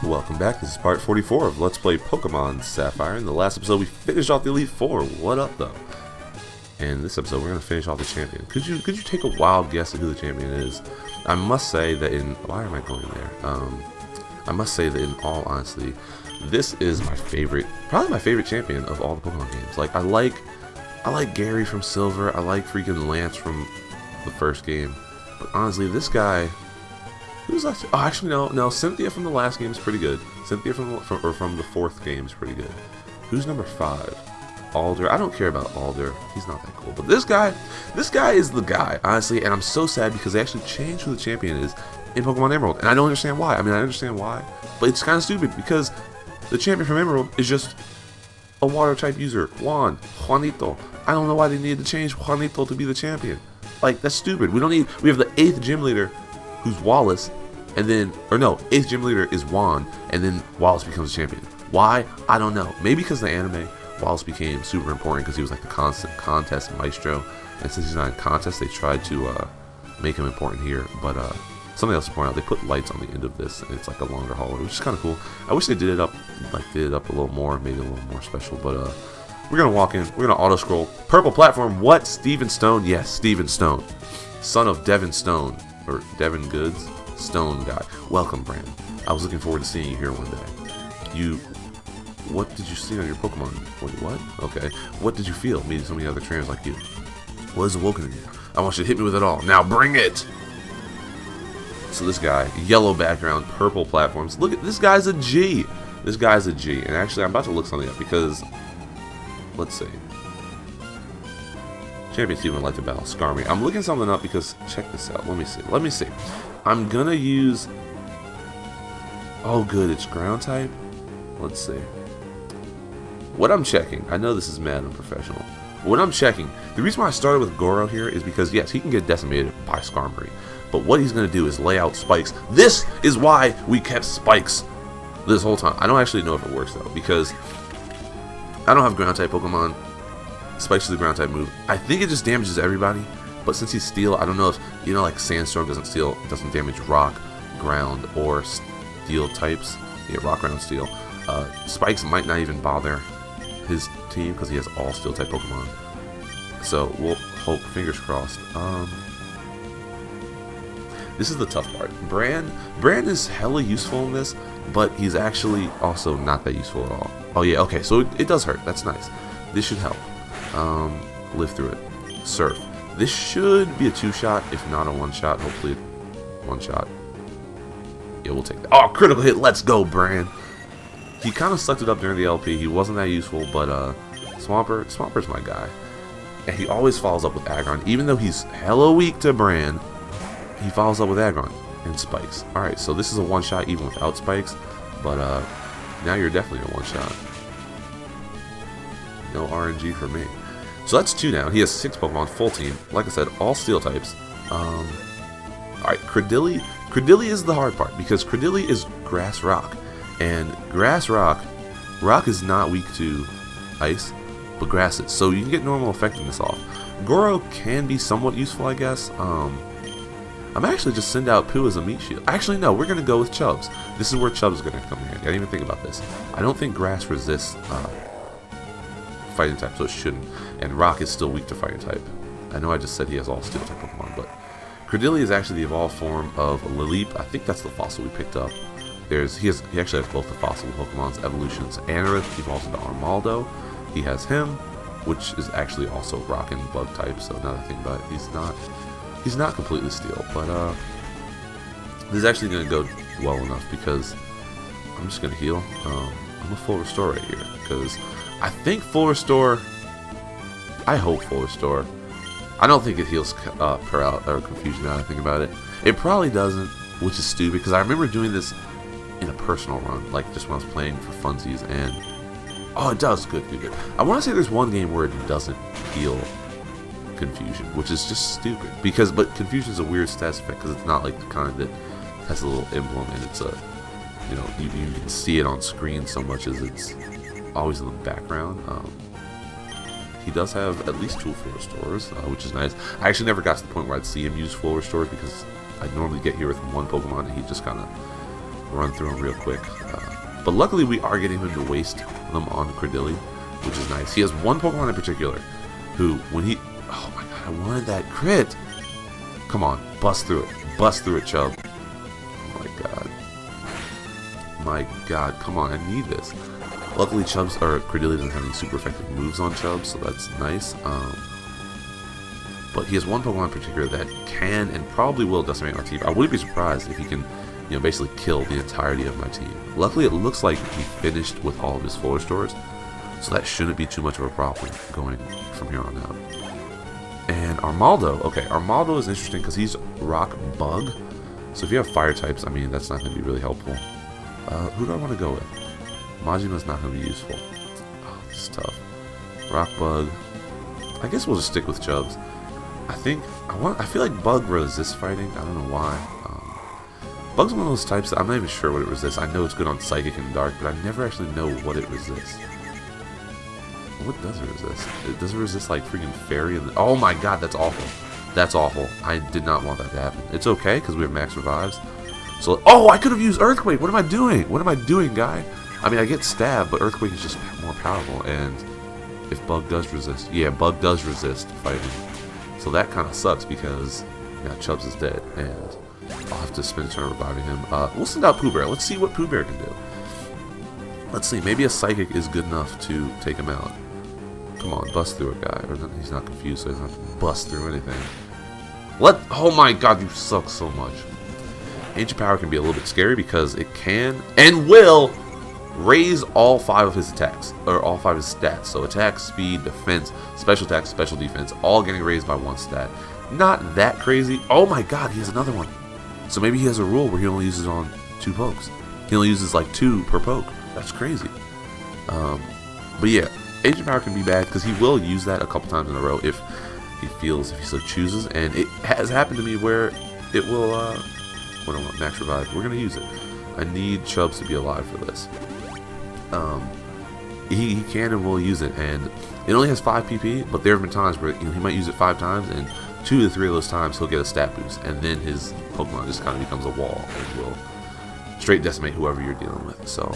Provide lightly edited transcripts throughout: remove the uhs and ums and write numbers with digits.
welcome back. This is part 44 of Let's Play Pokemon Sapphire. In the last episode, we finished off the Elite Four. What up, though? And this episode, we're going to finish off the champion. Could you take a wild guess at who the champion is? I must say that in... Why am I going there? I must say that in all honesty, this is my favorite... Probably my favorite champion of all the Pokemon games. Like, I like Gary from Silver. I like freaking Lance from the first game. But honestly, this guy... Who's actually? Oh, actually, no. Cynthia from the last game is pretty good. Cynthia from the fourth game is pretty good. Who's number 5? Alder. I don't care about Alder. He's not that cool. But this guy is the guy, honestly. And I'm so sad because they actually changed who the champion is in Pokemon Emerald, and I don't understand why. I mean, I understand why, but it's kind of stupid because the champion from Emerald is just a water type user, Juanito. I don't know why they needed to change Juanito to be the champion. Like, that's stupid. We have the 8th gym leader, who's Wallace, and then, or no, 8th gym leader is Juan, and then Wallace becomes a champion. Why? I don't know. Maybe because the anime, Wallace became super important because he was like the constant contest maestro, and since he's not in contest, they tried to make him important here. But something else to point out, they put lights on the end of this, and it's like a longer hallway, which is kind of cool. I wish they did it up a little more, made it a little more special. But we're gonna walk in, we're gonna auto scroll. Purple platform. What? Steven Stone? Yes, Steven Stone, son of Devin Stone. Or Devin Goods, Stone guy. Welcome, Bran. I was looking forward to seeing you here one day. What did you see on your Pokemon? Wait, what? Okay. What did you feel meeting so many other trainers like you? What has awoken in you? I want you to hit me with it all. Now bring it! So this guy, yellow background, purple platforms. Look at this guy's a G. This guy's a G. And actually, I'm about to look something up because, let's see. Champions even like to battle Skarmy. I'm looking something up because, check this out. Let me see. I'm gonna use... Oh good, it's ground type? Let's see. What I'm checking, I know this is mad unprofessional. What I'm checking, the reason why I started with Goro here is because, yes, he can get decimated by Skarmory. But what he's gonna do is lay out spikes. This is why we kept spikes this whole time. I don't actually know if it works though, because I don't have ground type Pokemon. Spikes is the ground type move. I think it just damages everybody, but since he's steel, I don't know if, you know, like Sandstorm doesn't damage rock, ground, or steel types. Yeah, rock, ground, steel. Spikes might not even bother his team because he has all steel type Pokemon. So we'll hope, fingers crossed. This is the tough part. Bran is hella useful in this, but he's actually also not that useful at all. Oh yeah, okay, so it does hurt. That's nice. This should help. Live through it. Surf. This should be a 2-shot, if not a 1-shot. Hopefully, 1-shot. Yeah, we'll take that. Oh, critical hit. Let's go, Bran. He kind of sucked it up during the LP. He wasn't that useful, but Swamper's my guy. And he always follows up with Aggron. Even though he's hella weak to Bran, he follows up with Aggron and Spikes. Alright, so this is a 1-shot even without Spikes. But now you're definitely a 1-shot. No RNG for me. So that's 2 down. He has 6 Pokemon, full team. Like I said, all steel types. Alright, Credilli. Credilli is the hard part because Credilli is Grass Rock. And Grass Rock is not weak to Ice, but Grass is. So you can get normal effectiveness off. Goro can be somewhat useful, I guess. I'm actually just send out Pooh as a meat shield. Actually, no, we're going to go with Chubbs. This is where Chubbs is going to come in. I didn't even think about this. I don't think Grass resists fighting type, so it shouldn't. And Rock is still weak to fighting type. I know I just said he has all steel type Pokemon, but Credilli is actually the evolved form of Lilip. I think that's the fossil we picked up. He actually has both the fossil Pokemon's evolutions. Anorith evolves into Armaldo. He has him, which is actually also Rock and Bug type. So now that I think about it, he's not completely steel, but this is actually going to go well enough because I'm just going to heal. I'm a full restore right here because I think full restore. I hope full restore. I don't think it heals paralysis or confusion now that I think about it. It probably doesn't, which is stupid because I remember doing this in a personal run, like just when I was playing for funsies, and oh, it does. Good. I want to say there's one game where it doesn't heal confusion, which is just stupid but confusion is a weird stats effect because it's not like the kind that has a little emblem and it's a, you know, you can see it on screen so much as it's always in the background. He does have at least 2 full restores, which is nice. I actually never got to the point where I'd see him use full restores because I'd normally get here with one Pokemon and he just kind of run through them real quick. But luckily, we are getting him to waste them on Credilli, which is nice. He has one Pokemon in particular who, when he... Oh my god, I wanted that crit! Come on, bust through it. Bust through it, Chub. Oh my god. My god, come on, I need this. Luckily, Credilli doesn't have any super effective moves on Chub, so that's nice. But he has one Pokemon in particular that can and probably will decimate our team. I wouldn't be surprised if he can, you know, basically kill the entirety of my team. Luckily, it looks like he finished with all of his full restores, so that shouldn't be too much of a problem going from here on out. And Armaldo, okay, Armaldo is interesting because he's Rock Bug. So if you have fire types, I mean, that's not going to be really helpful. Who do I want to go with? Majima's not going to be useful. Oh, this is tough. Rock Bug. I guess we'll just stick with Chubs. I feel like Bug resists fighting. I don't know why. Bug's one of those types that I'm not even sure what it resists. I know it's good on Psychic and Dark, but I never actually know what it resists. What does it resist? Does it resist like freaking Fairy? Oh my god, that's awful. That's awful. I did not want that to happen. It's okay because we have max revives. So, oh, I could have used Earthquake. What am I doing? What am I doing, guy? I mean, I get stabbed, but Earthquake is just more powerful. And if Bug does resist, yeah, Bug does resist fighting. So that kind of sucks because now Chubbs is dead, and I'll have to spend a turn reviving him. We'll send out Pooh Bear. Let's see what Pooh Bear can do. Let's see. Maybe a Psychic is good enough to take him out. Come on, bust through it, guy. Or he's not confused, so he doesn't have to bust through anything. Oh my god, you suck so much. Ancient Power can be a little bit scary because it can and will raise all 5 of his attacks, or all 5 of his stats. So attack, speed, defense, special attack, special defense, all getting raised by 1 stat. Not that crazy. Oh my god, he has another one. So maybe he has a rule where he only uses on 2 pokes. He only uses like 2 per poke. That's crazy. But yeah, Ancient Power can be bad because he will use that a couple times in a row if he so chooses. And it has happened to me where it will, what do I want? Max Revive. We're going to use it. I need Chubbs to be alive for this. He can and will use it, and it only has 5 PP, but there have been times where he might use it 5 times, and 2 to 3 of those times he'll get a stat boost, and then his Pokemon just kind of becomes a wall and will straight decimate whoever you're dealing with. So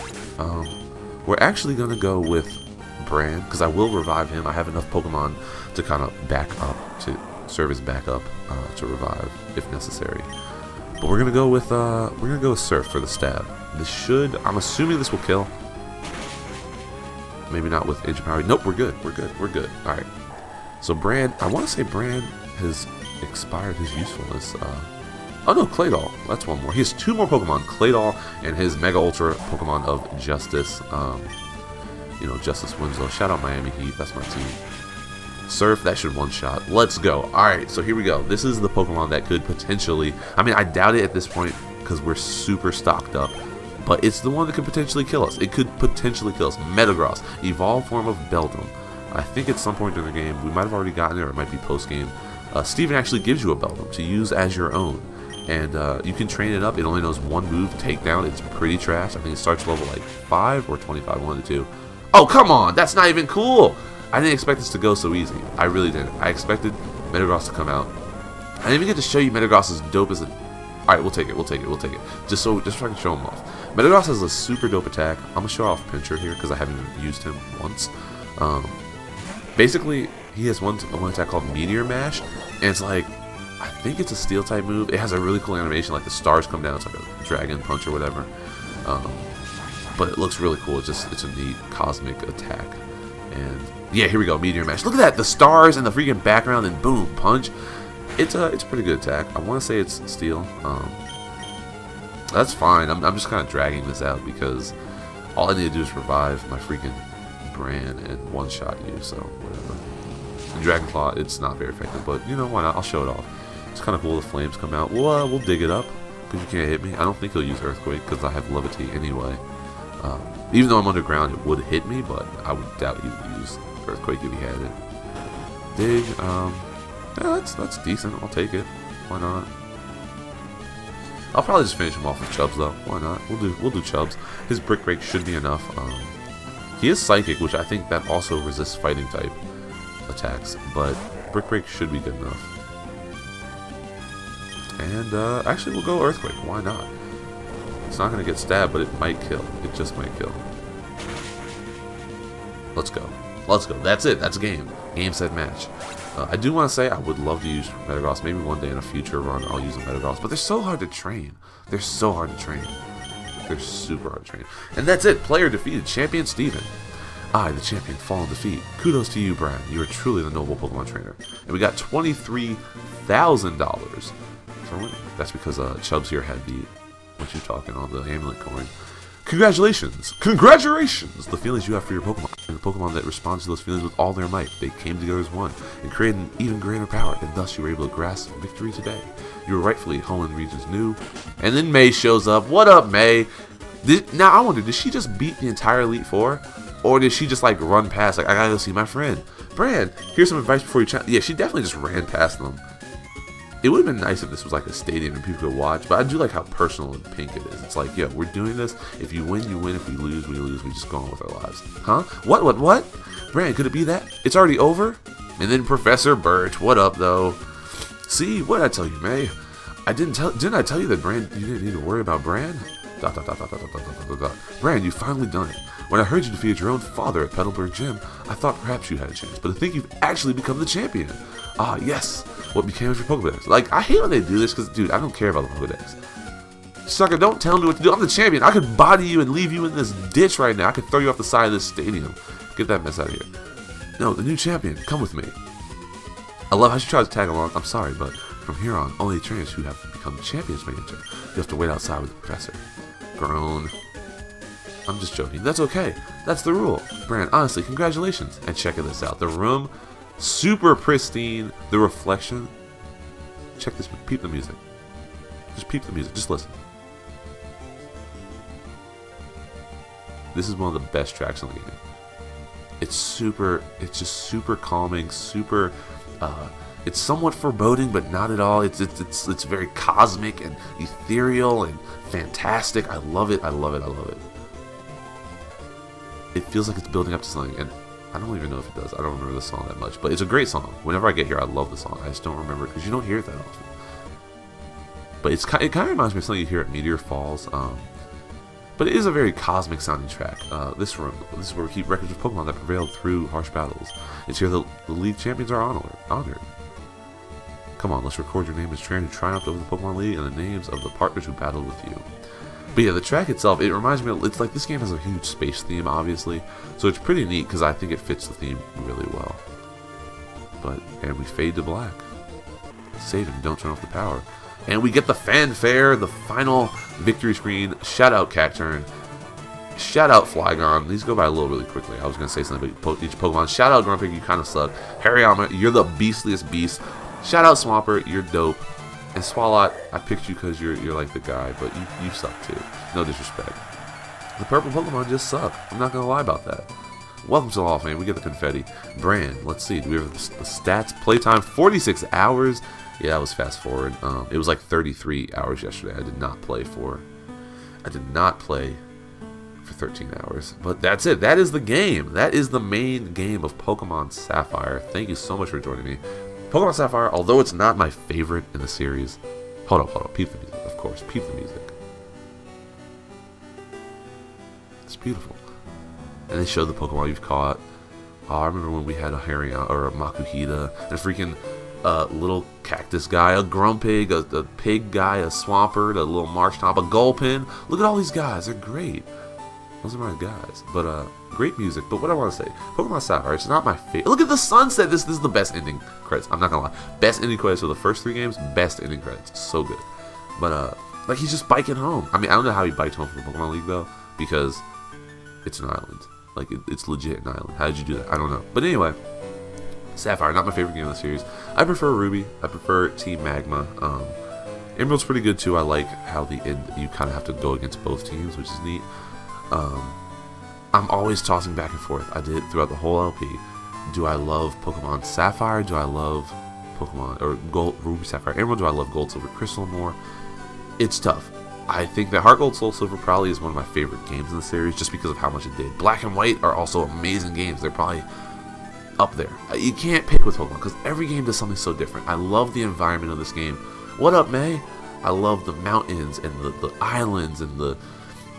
we're actually going to go with Bran, because I will revive him. I have enough Pokemon to kind of back up, to serve as backup to revive if necessary. But we're gonna go with Surf for the stab. This should, I'm assuming this will kill. Maybe not with Ancient Power. Nope, we're good. We're good. We're good. All right. So Bran, I want to say Bran has expired his usefulness. Oh no, Claydol. That's one more. He has 2 more Pokemon, Claydol and his Mega Ultra Pokemon of Justice. You know, Justice Winslow. Shout out Miami Heat. That's my team. Surf, that should one-shot. Let's go. Alright, so here we go. This is the Pokemon that could potentially... I mean, I doubt it at this point because we're super stocked up. But it's the one that could potentially kill us. It could potentially kill us. Metagross. Evolved form of Beldum. I think at some point during the game, we might have already gotten it, or it might be post-game. Steven actually gives you a Beldum to use as your own. And you can train it up. It only knows 1 move, Takedown. It's pretty trash. I think it starts level like 5 or 25, 1 of the 2. Oh, come on! That's not even cool! I didn't expect this to go so easy. I really didn't. I expected Metagross to come out. I didn't even get to show you Metagross as dope as a... Alright, we'll take it, we'll take it, we'll take it. Just so I can show him off. Metagross has a super dope attack. I'm going to show off Pinscher here because I haven't even used him once. Basically, he has one attack called Meteor Mash. And it's like, I think it's a steel type move. It has a really cool animation, like the stars come down. It's like a dragon punch or whatever. But it looks really cool. It's a neat cosmic attack. And yeah, here we go, Meteor Mash. Look at that, the stars and the freaking background, and boom, punch. It's a pretty good attack. I want to say it's steel. That's fine. I'm just kind of dragging this out because all I need to do is revive my freaking Bran and one-shot you. So whatever. And Dragon Claw, it's not very effective, but you know why not? I'll show it off. It's kind of cool. The flames come out. We'll dig it up because you can't hit me. I don't think he'll use Earthquake because I have Levity anyway. Even though I'm underground, it would hit me, but I would doubt he would use Earthquake if he had it. Dig, yeah, that's decent. I'll take it. Why not? I'll probably just finish him off with Chubbs though. Why not? We'll do Chubbs. His Brick Break should be enough. He is Psychic, which I think that also resists fighting type attacks, but Brick Break should be good enough. And actually, we'll go Earthquake. Why not? It's not going to get stabbed, but it might kill. It just might kill. Let's go. Let's go. That's it. That's a game. Game, set, match. I do want to say I would love to use Metagross. Maybe one day in a future run I'll use a Metagross. But they're so hard to train. They're so hard to train. They're super hard to train. And that's it. Player defeated. Champion Steven. I, the champion, fall in defeat. Kudos to you, Brian. You are truly the noble Pokemon trainer. And we got $23,000 for winning. That's because Chubbs here had the, what you talking on, the amulet coin. Congratulations! Congratulations! The feelings you have for your Pokemon, and the Pokemon that responds to those feelings with all their might. They came together as one, and created an even greater power, and thus you were able to grasp victory today. You were rightfully Hoenn region's new. And then May shows up. What up, May? Now, I wonder, did she just beat the entire Elite Four? Or did she just, like, run past, like, I gotta go see my friend. Bran, here's some advice before you chat. Yeah, she definitely just ran past them. It would have been nice if this was like a stadium and people could watch, but I do like how personal and pink it is. It's like, yeah, we're doing this. If you win, you win. If we lose, we lose. We just go on with our lives. Huh? What? Bran, could it be that? It's already over? And then Professor Birch, what up, though? See, what did I tell you, May? Didn't I tell you that Bran, you didn't need to worry about Bran? ... Bran, you've finally done it. When I heard you defeated your own father at Petalburg Gym, I thought perhaps you had a chance, but I think you've actually become the champion. Ah, yes. What became of your Pokedex? Like, I hate when they do this because, dude, I don't care about the Pokedex. Sucker, don't tell me what to do. I'm the champion. I could body you and leave you in this ditch right now. I could throw you off the side of this stadium. Get that mess out of here. No, the new champion. Come with me. I love how she tries to tag along. I'm sorry, but from here on, only trainers who have become champions may enter. You have to wait outside with the professor. Grown. I'm just joking. That's okay. That's the rule. Bran, honestly, congratulations. And check this out. The room, super pristine. The reflection. Check this. Peep the music. Just peep the music. Just listen. This is one of the best tracks in the game. It's just super calming, super, it's somewhat foreboding, but not at all. It's very cosmic and ethereal and fantastic. I love it. It feels like it's building up to something, and I don't even know if it does. I don't remember the song that much, but it's a great song. Whenever I get here, I love the song. I just don't remember it because you don't hear it that often. But it kind of reminds me of something you hear at Meteor Falls. But it is a very cosmic sounding track. This is where we keep records of Pokemon that prevailed through harsh battles. It's here the League champions are honored. Come on, let's record your name as trainer who triumphed over the Pokemon League and the names of the partners who battled with you. But yeah, the track itself, it reminds me, it's like this game has a huge space theme, obviously. So it's pretty neat because I think it fits the theme really well. And we fade to black. Save him, don't turn off the power. And we get the fanfare, the final victory screen. Shout out Cacturn. Shout out Flygon. These go by a little really quickly. I was going to say something about each Pokemon. Shout out Grumpig, you kind of suck. Hariyama, you're the beastliest beast. Shout out Swampert, you're dope. And Swalot, I picked you because you're like the guy, but you suck too. No disrespect. The purple Pokemon just suck. I'm not going to lie about that. Welcome to the Hall of Fame. We get the confetti. Bran, let's see. Do we have the stats? Playtime, 46 hours. Yeah, that was fast forward. It was like 33 hours yesterday. I did not play for 13 hours. But that's it. That is the game. That is the main game of Pokemon Sapphire. Thank you so much for joining me. Pokemon Sapphire, although it's not my favorite in the series. Hold up. Peep the music, of course. Peep the music. It's beautiful. And they showed the Pokemon you've caught. Oh, I remember when we had a Hariyama or a Makuhita and a freaking little cactus guy, a Grumpig, a pig guy, a Swampert, a little Marshtomp, a Gulpin. Look at all these guys. They're great. Those are my guys. But great music. But what I want to say, Pokemon Sapphire, it's not my favorite. Look at the sunset. This is the best ending credits. I'm not gonna lie. Best ending credits for the first 3 games. Best ending credits. So good. But like he's just biking home. I mean, I don't know how he biked home from the Pokemon League though, because it's an island. Like it's legit an island. How did you do that? I don't know. But anyway. Sapphire, not my favorite game of the series. I prefer Ruby. I prefer Team Magma. Emerald's pretty good too. I like how the end you kind of have to go against both teams, which is neat. I'm always tossing back and forth. I did throughout the whole LP. Do I love Pokemon Sapphire? Do I love Pokemon or Gold, Ruby, Sapphire, Emerald? Do I love Gold, Silver, Crystal more? It's tough. I think that Heart Gold, Soul Silver probably is one of my favorite games in the series, just because of how much it did. Black and White are also amazing games. They're probably up there. You can't pick with Pokemon because every game does something so different. I love the environment of this game. What up, May? I love the mountains and the islands and the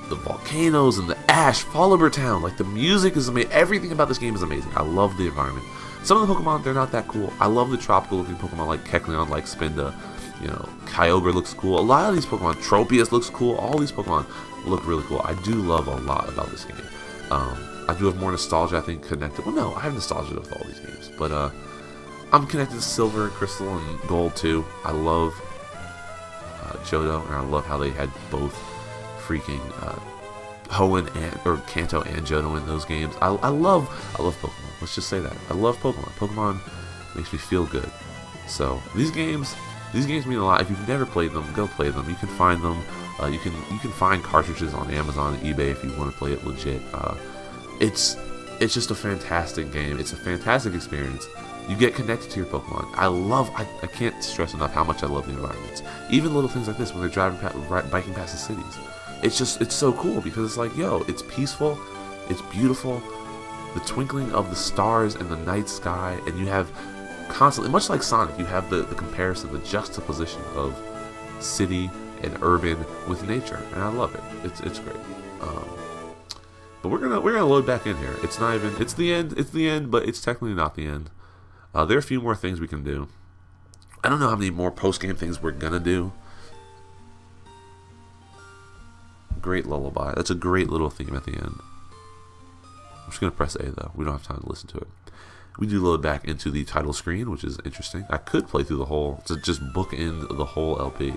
volcanoes and the ash, Fallover Town. Like, the music is amazing. Everything about this game is amazing. I love the environment. Some of the Pokemon, they're not that cool. I love the tropical looking Pokemon like Kecleon, like Spinda. You know, Kyogre looks cool. A lot of these Pokemon, Tropius looks cool. All these Pokemon look really cool. I do love a lot about this game. I do have more nostalgia, I think, connected. Well, no, I have nostalgia with all these games. But I'm connected to Silver, Crystal, and Gold, too. I love Johto, and I love how they had both freaking Hoenn or Kanto and Johto in those games. I love Pokemon. Let's just say that. I love Pokemon. Pokemon makes me feel good. So these games mean a lot. If you've never played them, go play them. You can find them. You can find cartridges on Amazon and eBay if you want to play it legit. It's just a fantastic game. It's a fantastic experience. You get connected to your Pokemon. I can't stress enough how much I love the environments. Even little things like this when they're biking past the cities. It's so cool because it's like, yo, it's peaceful, it's beautiful, the twinkling of the stars in the night sky, and you have constantly, much like Sonic, you have the comparison, the juxtaposition of city and urban with nature, and I love it. It's great. But we're gonna load back in here. It's the end, but it's technically not the end. There are a few more things we can do. I don't know how many more post-game things we're gonna do. Great lullaby. That's a great little theme at the end. I'm just gonna press A though. We don't have time to listen to it. We do load back into the title screen, which is interesting. I could play through the whole, to just bookend the whole LP.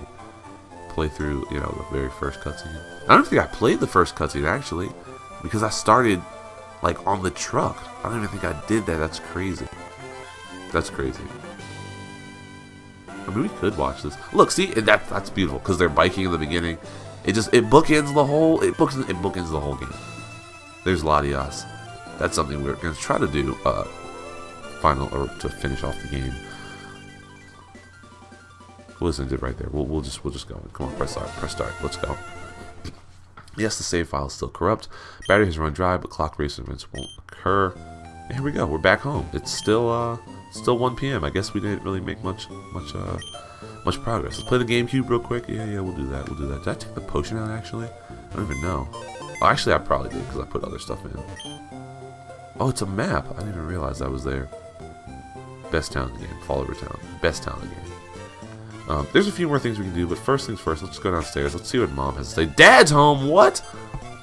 Play through, you know, the very first cutscene. I don't think I played the first cutscene actually, because I started like on the truck. I don't even think I did that. That's crazy. That's crazy. I mean, we could watch this. Look, see, that's beautiful because they're biking in the beginning. It bookends the whole. It bookends the whole game. There's Latias. That's something we're gonna try to do. To finish off the game. Listen to it right there. We'll just go. Come on, press start. Press start. Let's go. Yes, the save file is still corrupt. Battery has run dry, but clock race events won't occur. And here we go. We're back home. It's still 1 p.m. I guess we didn't really make much progress. Let's play the GameCube real quick. Yeah, we'll do that. Did I take the potion out actually? I don't even know. Oh, actually, I probably did because I put other stuff in. Oh, it's a map. I didn't even realize that was there. Best town in the game. Fallover Town. Best town in the game. There's a few more things we can do, but first things first, let's go downstairs. Let's see what Mom has to say. Dad's home! What?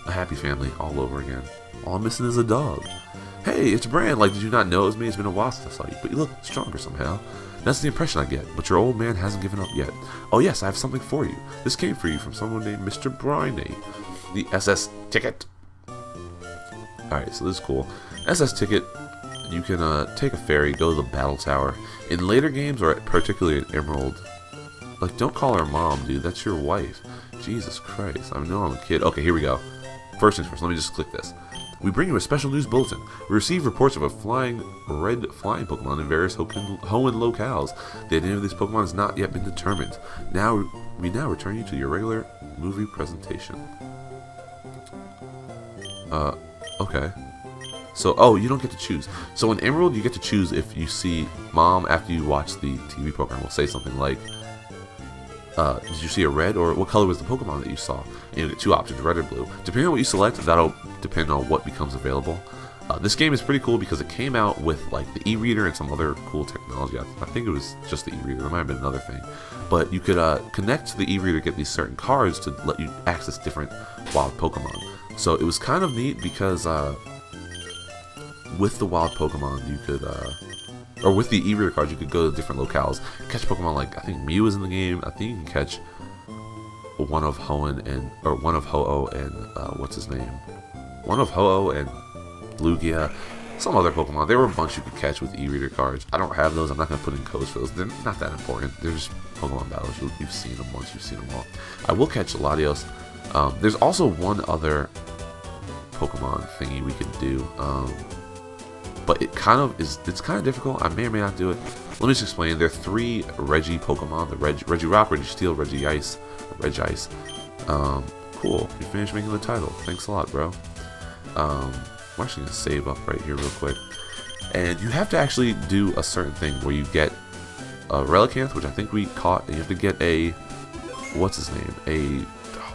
A happy family all over again. All I'm missing is a dog. Hey, it's Bran. Like, did you not know it was me? It's been a while since I saw you, but you look stronger somehow. That's the impression I get, but your old man hasn't given up yet. Oh yes, I have something for you. This came for you from someone named Mr. Briney. The SS ticket. Alright, so this is cool. SS ticket, you can take a ferry, go to the battle tower. In later games, or particularly in Emerald, like, don't call her mom, dude. That's your wife. Jesus Christ. I know I'm a kid. Okay, here we go. First things first, let me just click this. We bring you a special news bulletin. We received reports of a red flying Pokemon in various Hoenn locales. The identity of these Pokemon has not yet been determined. We now return you to your regular movie presentation. Okay. So, oh, you don't get to choose. So in Emerald, you get to choose if you see Mom after you watch the TV program. Will say something like, did you see a red, or what color was the Pokemon that you saw? And you get two options, red or blue. Depending on what you select, that'll depend on what becomes available. This game is pretty cool because it came out with like the e-reader and some other cool technology. I think it was just the e-reader. There might have been another thing. But you could connect to the e-reader to get these certain cards to let you access different wild Pokemon. So it was kind of neat because with the wild Pokemon, you could, or with the e-reader cards, you could go to different locales, catch Pokemon like, I think Mew is in the game. I think you can catch one of Hoenn and, or one of Ho-Oh and, what's his name? One of Ho-Oh and Lugia, some other Pokemon. There were a bunch you could catch with e-reader cards. I don't have those. I'm not going to put in codes for those. They're not that important. They're just Pokemon battles. You've seen them once. You've seen them all. I will catch Latios. There's also one other Pokemon thingy we could do. But it's kind of difficult. I may or may not do it. Let me just explain. There are 3 Reggie Pokemon: the Reggie Rock, Reggie Steel, Reggie Ice, Regice. Cool. You finished making the title. Thanks a lot, bro. I'm actually gonna save up right here real quick. And you have to actually do a certain thing where you get a Relicanth, which I think we caught, and you have to get a what's his name?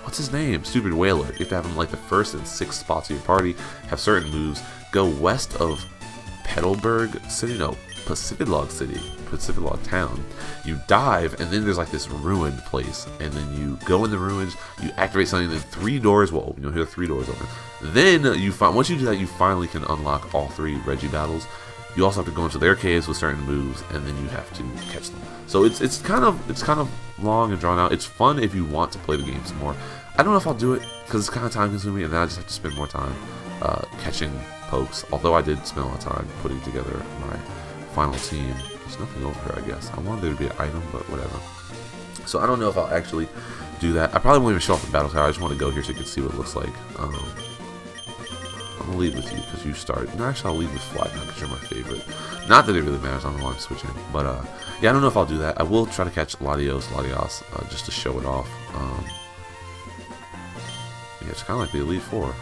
What's his name? Stupid Whaler. You have to have him like the first and 6th spots of your party. Have certain moves. Go west of Petalburg City. No, Pacific City. Pacific Town. You dive, and then there's like this ruined place. And then you go in the ruins. You activate something. Then 3 doors will open. You'll hear 3 doors open. Then once you do that, you finally can unlock all 3 Reggie battles. You also have to go into their caves with certain moves, and then you have to catch them. So it's kind of long and drawn out. It's fun if you want to play the game some more. I don't know if I'll do it because it's kind of time consuming, and then I just have to spend more time catching pokes. Although I did spend a lot of time putting together my final team. There's nothing over here, I guess. I wanted there to be an item, but whatever. So I don't know if I'll actually do that. I probably won't even show off the battle tower. I just want to go here so you can see what it looks like. I'm going to lead with you because you started. No, actually, I'll lead with Fly now because you're my favorite. Not that it really matters. I don't know why I'm switching. But, yeah, I don't know if I'll do that. I will try to catch Latios, just to show it off. Yeah, it's kind of like the Elite Four.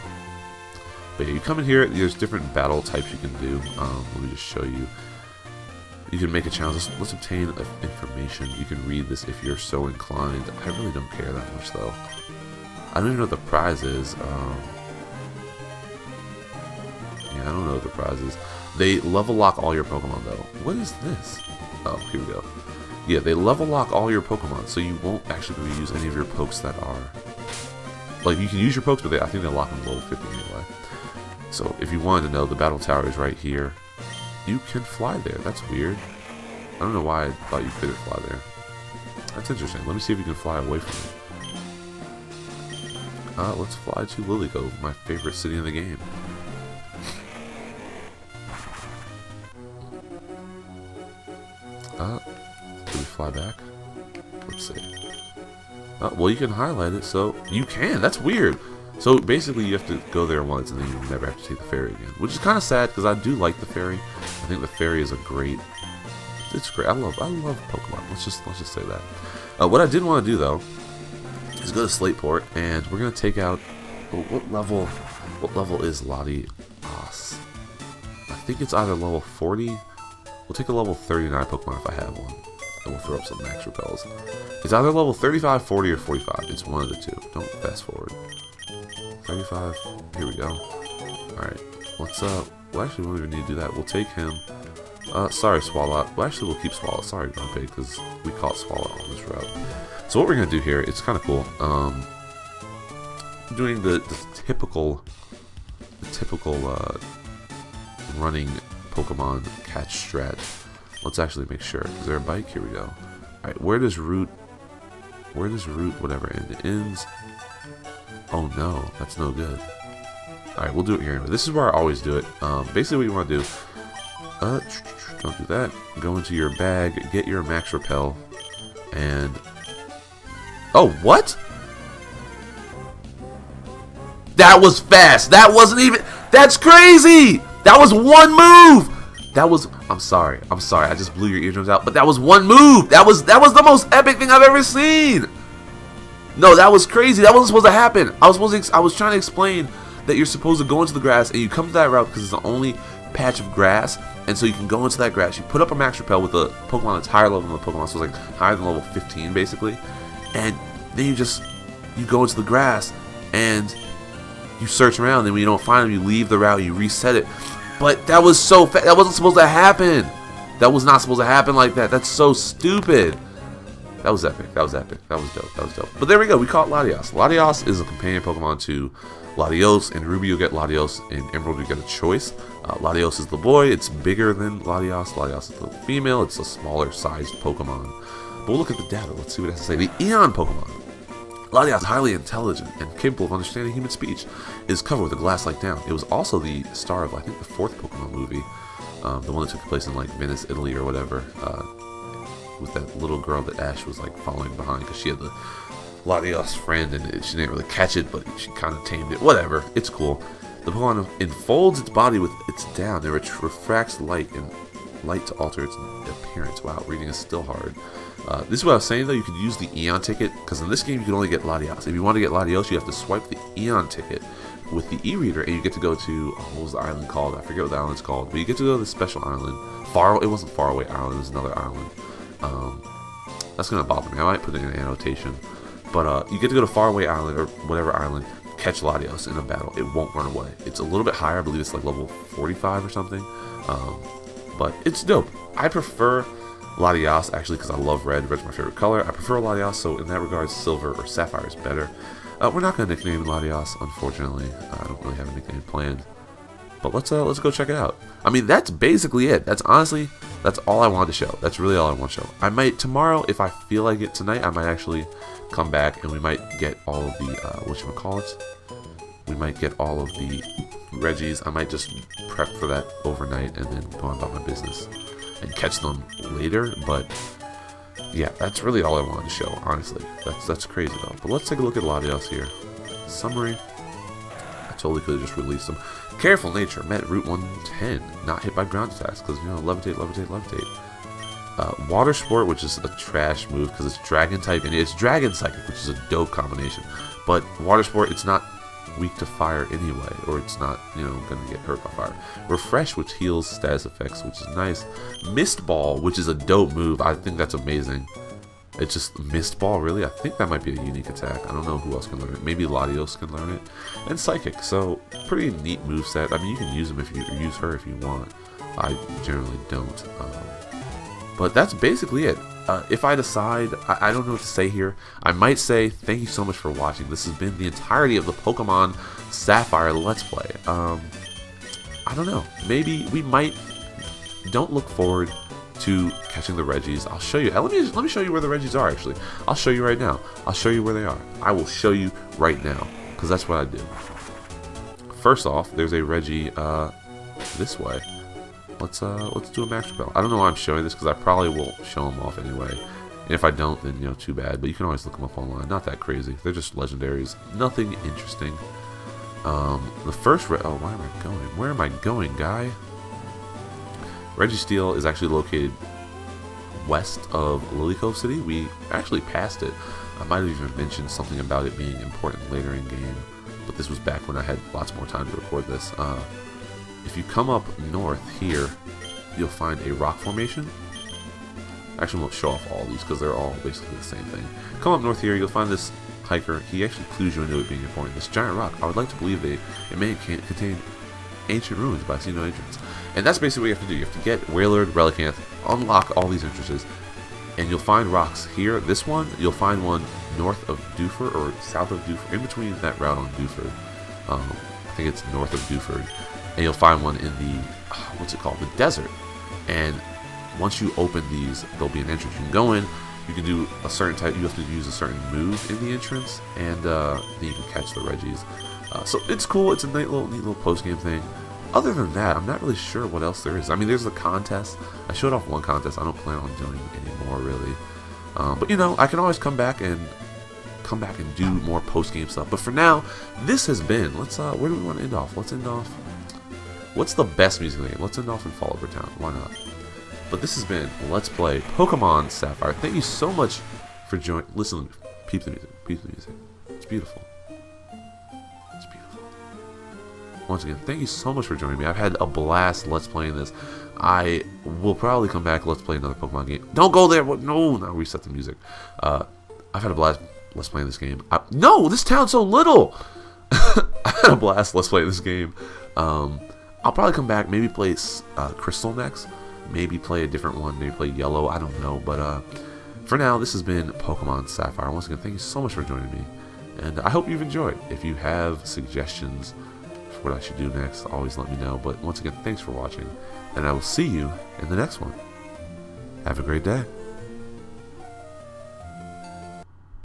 But yeah, you come in here, there's different battle types you can do. Let me just show you. You can make a challenge. Let's obtain information. You can read this if you're so inclined. I really don't care that much, though. I don't even know what the prize is. Yeah, I don't know what the prize is. They level lock all your Pokemon, though. What is this? Oh, here we go. Yeah, they level lock all your Pokemon, so you won't actually use any of your pokes that are... Like, you can use your pokes, but I think they lock them level 50 anyway. So, if you wanted to know, the battle tower is right here. You can fly there. That's weird. I don't know why I thought you couldn't fly there. That's interesting. Let me see if you can fly away from it. Let's fly to Lily Cove, my favorite city in the game. Can we fly back? Let's see. Well, you can highlight it, so you can. That's weird. So basically, you have to go there once, and then you never have to take the ferry again, which is kind of sad because I do like the ferry. I think the ferry is a great. It's great. I love Pokemon. Let's just say that. What I did want to do though is go to Slateport, and we're gonna take out. Oh, what level? What level is Latios? I think it's either level 40. We'll take a level 39 Pokemon if I have one. And we'll throw up some max repels. It's either level 35, 40, or 45. It's one of the two. Don't fast forward. 35. Here we go. Alright. What's up? Well, actually, we don't even need to do that. We'll take him. Sorry, Swallow. Well, actually, we'll keep Swallow. Sorry, Grumpy, because we caught Swallow on this route. So what we're going to do here, it's kind of cool. Doing the typical running Pokemon catch strat. Let's actually make sure. Is there a bike? Here we go. Alright, where does route whatever end? It ends. Oh no, that's no good. Alright, we'll do it here. This is where I always do it. Basically what you want to do, don't do that. Go into your bag, get your max repel, and... Oh, what? That was fast! That wasn't even... That's crazy! That was one move! That was... I'm sorry. I just blew your eardrums out, but that was one move! That was the most epic thing I've ever seen! No, that was crazy. That wasn't supposed to happen. I was trying to explain that you're supposed to go into the grass, and you come to that route because it's the only patch of grass, and so you can go into that grass. You put up a max repel with a Pokemon that's higher level than the Pokemon, so it's like higher than level 15, basically. And then you go into the grass, and you search around, and when you don't find them, you leave the route, you reset it. But that was so fast. That wasn't supposed to happen. That was not supposed to happen like that. That's so stupid. That was epic. That was epic. That was dope. That was dope. But there we go. We caught Latios. Latios is a companion Pokemon to Latios. In Ruby, you'll get Latios. In Emerald, you get a choice. Latios is the boy. It's bigger than Latios. Latios is the female. It's a smaller sized Pokemon. But we'll look at the data. Let's see what it has to say. The Eon Pokemon. Latios, highly intelligent and capable of understanding human speech, is covered with a glass-like down. It was also the star of, I think, the 4th Pokemon movie, the one that took place in like Venice, Italy, or whatever, with that little girl that Ash was like following behind because she had the Latios friend and she didn't really catch it, but she kind of tamed it. Whatever, it's cool. The Pokemon enfolds its body with its down. It refracts light to alter its appearance. Wow, reading is still hard. This is what I was saying, though. You could use the Eon ticket, because in this game you can only get Latios. If you want to get Latios, you have to swipe the Eon ticket with the e-reader, and you get to go to, what was the island called? I forget what the island's called, but you get to go to the special island. It wasn't Faraway Island, it was another island. That's going to bother me. I might put it in an annotation. But you get to go to Faraway Island, or whatever island, catch Latios in a battle. It won't run away. It's a little bit higher. I believe it's like level 45 or something. But it's dope. I prefer Latios, actually, because I love red. Red's my favorite color. I prefer Latios, so in that regard, Silver or Sapphire is better. We're not going to nickname Latios, unfortunately. I don't really have a nickname planned. But let's go check it out. I mean, that's basically it. That's honestly, that's all I wanted to show. That's really all I want to show. I might, tomorrow, if I feel like it tonight, I might actually come back and we might get all of the, whatchamacallit? We might get all of the Reggies. I might just prep for that overnight and then go on about my business and catch them later. But yeah, that's really all I wanted to show, honestly. That's crazy though. But let's take a look at Latios here. Summary. I totally could have just released them. Careful Nature met Route 110. Not hit by ground attacks because, you know, levitate, levitate, levitate. Water Sport, which is a trash move because it's Dragon type and it's Dragon Psychic, which is a dope combination. But Water Sport, it's not weak to fire anyway, or it's not, you know, going to get hurt by fire. Refresh, which heals status effects, which is nice. Mist Ball, which is a dope move. I think that's amazing. It's just Mist Ball, really? I think that might be a unique attack. I don't know who else can learn it. Maybe Latios can learn it. And Psychic, so pretty neat moveset. I mean, you can use them if you use her if you want. I generally don't. But that's basically it. If I decide, I don't know what to say here. I might say thank you so much for watching. This has been the entirety of the Pokemon Sapphire Let's Play. I don't know. Maybe we might. Don't look forward to catching the Reggies. I'll show you. Let me show you where the Reggies are, actually. I'll show you right now. I'll show you where they are. I will show you right now, because that's what I do. First off, there's a Reggie this way. Let's do a Max Repel. I don't know why I'm showing this, because I probably will show them off anyway. And if I don't, then, you know, too bad. But you can always look them up online. Not that crazy. They're just legendaries. Nothing interesting. The first oh, why am I going? Where am I going, guy? Reggie Steel is actually located west of Lily Cove City. We actually passed it. I might have even mentioned something about it being important later in game, but this was back when I had lots more time to record this. If you come up north here, you'll find a rock formation. Actually, I won't show off all these because they're all basically the same thing. Come up north here, you'll find this hiker. He actually clues you into it being important. This giant rock, I would like to believe it may contain ancient ruins, but I see no entrance. And that's basically what you have to do. You have to get Wailord, Relicanth, unlock all these entrances, and you'll find rocks here. This one, you'll find one north of Dewford, or south of Dewford, in between that route on Dewford. I think it's north of Dewford. And you'll find one in the, what's it called, the desert. And once you open these, there'll be an entrance. You can go in, you can do a certain type, you have to use a certain move in the entrance, and then you can catch the Reggies. So it's cool. It's a neat little post-game thing. Other than that, I'm not really sure what else there is. I mean, there's the contest. I showed off one contest. I don't plan on doing any more, really. But, you know, I can always come back and do more post-game stuff. But for now, this has been, where do we want to end off? Let's end off, what's the best music in the game? Let's end off in Fall Over Town. Why not? But this has been Let's Play Pokemon Sapphire. Thank you so much for joining. Listen, peep the music. Peep the music. It's beautiful. It's beautiful. Once again, thank you so much for joining me. I've had a blast Let's Playing this. I will probably come back, Let's Play another Pokemon game. Don't go there! No, now reset the music. I've had a blast Let's Playing this game. No, this town's so little! I had a blast Let's Play this game. I'll probably come back, maybe play Crystal next. Maybe play a different one, maybe play Yellow, I don't know. But for now, this has been Pokemon Sapphire. Once again, thank you so much for joining me. And I hope you've enjoyed. If you have suggestions for what I should do next, always let me know. But once again, thanks for watching. And I will see you in the next one. Have a great day.